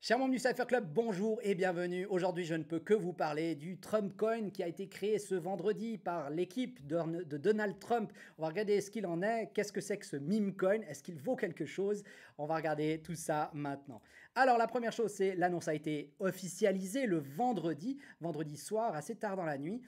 Chers membres du Cypher Club, bonjour et bienvenue. Aujourd'hui, je ne peux que vous parler du Trump Coin qui a été créé ce vendredi par l'équipe de Donald Trump. On va regarder ce qu'il en est, qu'est-ce que c'est que ce meme coin, est-ce qu'il vaut quelque chose? On va regarder tout ça maintenant. Alors, la première chose, c'est l'annonce a été officialisée le vendredi soir, assez tard dans la nuit.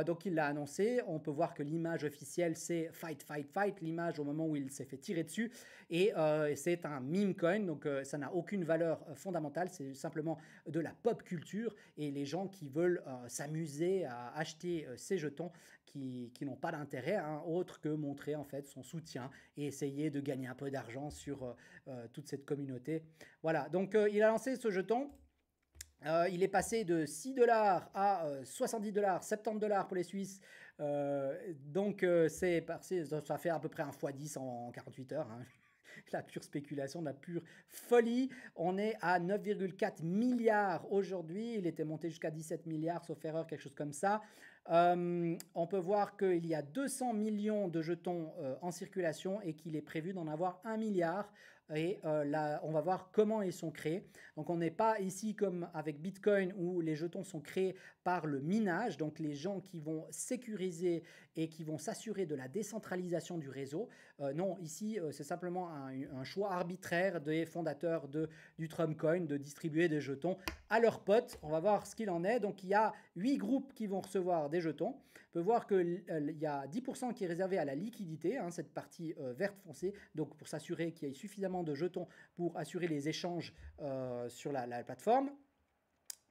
Donc, il l'a annoncé. On peut voir que l'image officielle, c'est Fight, Fight, Fight, l'image au moment où il s'est fait tirer dessus. Et c'est un meme coin, donc ça n'a aucune valeur fondamentale. C'est simplement de la pop culture et les gens qui veulent s'amuser à acheter ces jetons qui n'ont pas d'intérêt autre que montrer en fait son soutien et essayer de gagner un peu d'argent sur toute cette communauté. Voilà, donc il a lancé ce jeton. Il est passé de 6 dollars à 70 dollars, 70 dollars pour les Suisses. Donc ça fait à peu près un x10 en 48 heures. La pure spéculation, de la pure folie. On est à 9,4 milliards aujourd'hui. Il était monté jusqu'à 17 milliards, sauf erreur, quelque chose comme ça. On peut voir qu'il y a 200 millions de jetons en circulation et qu'il est prévu d'en avoir 1 milliard. Et là, on va voir comment ils sont créés. Donc, on n'est pas ici comme avec Bitcoin où les jetons sont créés par le minage. Donc, les gens qui vont sécuriser et qui vont s'assurer de la décentralisation du réseau. Non, ici, c'est simplement un choix arbitraire des fondateurs du Trump Coin de distribuer des jetons à leurs potes. On va voir ce qu'il en est. Donc, il y a 8 groupes qui vont recevoir des jetons. On peut voir qu'il y a 10% qui est réservé à la liquidité, cette partie verte foncée, donc pour s'assurer qu'il y ait suffisamment de jetons pour assurer les échanges sur la plateforme.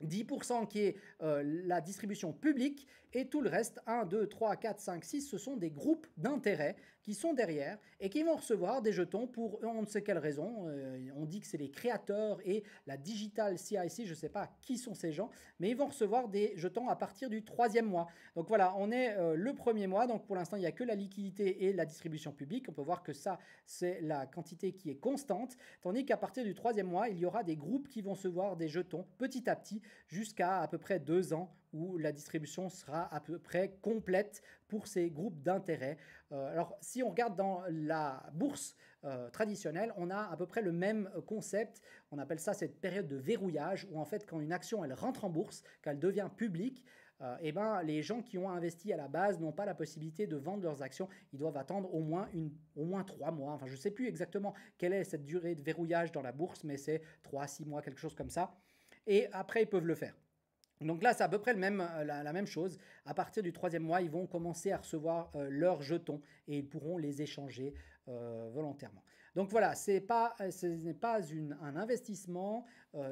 10% qui est la distribution publique et tout le reste, 1, 2, 3, 4, 5, 6, ce sont des groupes d'intérêt qui sont derrière et qui vont recevoir des jetons pour on ne sait quelle raison. On dit que c'est les créateurs et la Digital CIC, je ne sais pas qui sont ces gens, mais ils vont recevoir des jetons à partir du 3e mois. Donc voilà, on est le 1er mois, donc pour l'instant il n'y a que la liquidité et la distribution publique. On peut voir que ça, c'est la quantité qui est constante, tandis qu'à partir du 3e mois, il y aura des groupes qui vont recevoir des jetons petit à petit jusqu'à peu près 2 ans où la distribution sera à peu près complète pour ces groupes d'intérêt. Alors, si on regarde dans la bourse traditionnelle, on a à peu près le même concept. On appelle ça cette période de verrouillage où en fait, quand une action elle rentre en bourse, qu'elle devient publique, les gens qui ont investi à la base n'ont pas la possibilité de vendre leurs actions. Ils doivent attendre au moins 3 mois. Enfin, je ne sais plus exactement quelle est cette durée de verrouillage dans la bourse, mais c'est 3 à 6 mois, quelque chose comme ça. Et après, ils peuvent le faire. Donc là, c'est à peu près la même chose. À partir du 3e mois, ils vont commencer à recevoir leurs jetons et ils pourront les échanger volontairement. Donc voilà, ce n'est pas un investissement,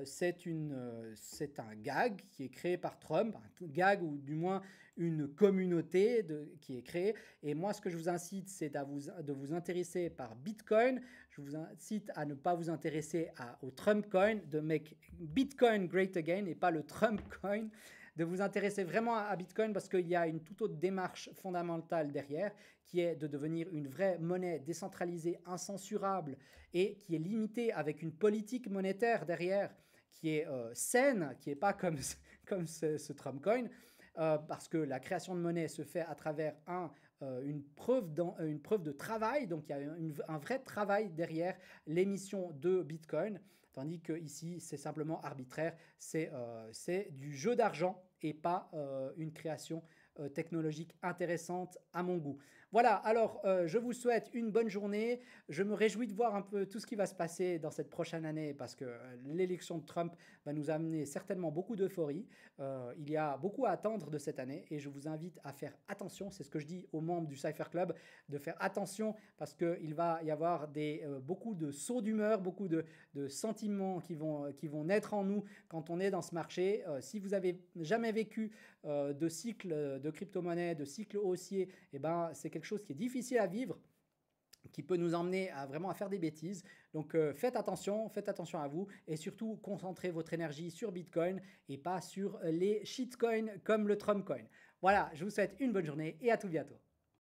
c'est un gag qui est créé par Trump, un gag ou du moins une communauté qui est créée. Et moi, ce que je vous incite, c'est de vous intéresser par Bitcoin. Je vous incite à ne pas vous intéresser au Trump Coin, de make Bitcoin great again et pas le Trump Coin, de vous intéresser vraiment à Bitcoin parce qu'il y a une toute autre démarche fondamentale derrière qui est de devenir une vraie monnaie décentralisée, incensurable et qui est limitée avec une politique monétaire derrière qui est saine, qui n'est pas comme ce Trump Coin. Parce que la création de monnaie se fait à travers une preuve de travail, donc il y a un vrai travail derrière l'émission de Bitcoin, tandis que ici c'est simplement arbitraire, c'est du jeu d'argent et pas une création technologique intéressante à mon goût. Voilà, alors je vous souhaite une bonne journée. Je me réjouis de voir un peu tout ce qui va se passer dans cette prochaine année parce que l'élection de Trump va nous amener certainement beaucoup d'euphorie. Il y a beaucoup à attendre de cette année et je vous invite à faire attention, c'est ce que je dis aux membres du Cypher Club, de faire attention parce qu'il va y avoir beaucoup de sauts d'humeur, beaucoup de sentiments qui vont naître en nous quand on est dans ce marché. Si vous avez jamais vécu de cycle de crypto-monnaie, de cycle haussier, c'est quelque chose qui est difficile à vivre, qui peut nous emmener à faire des bêtises. Donc faites attention à vous et surtout concentrez votre énergie sur Bitcoin et pas sur les shitcoins comme le Trump Coin. Voilà, je vous souhaite une bonne journée et à tout bientôt.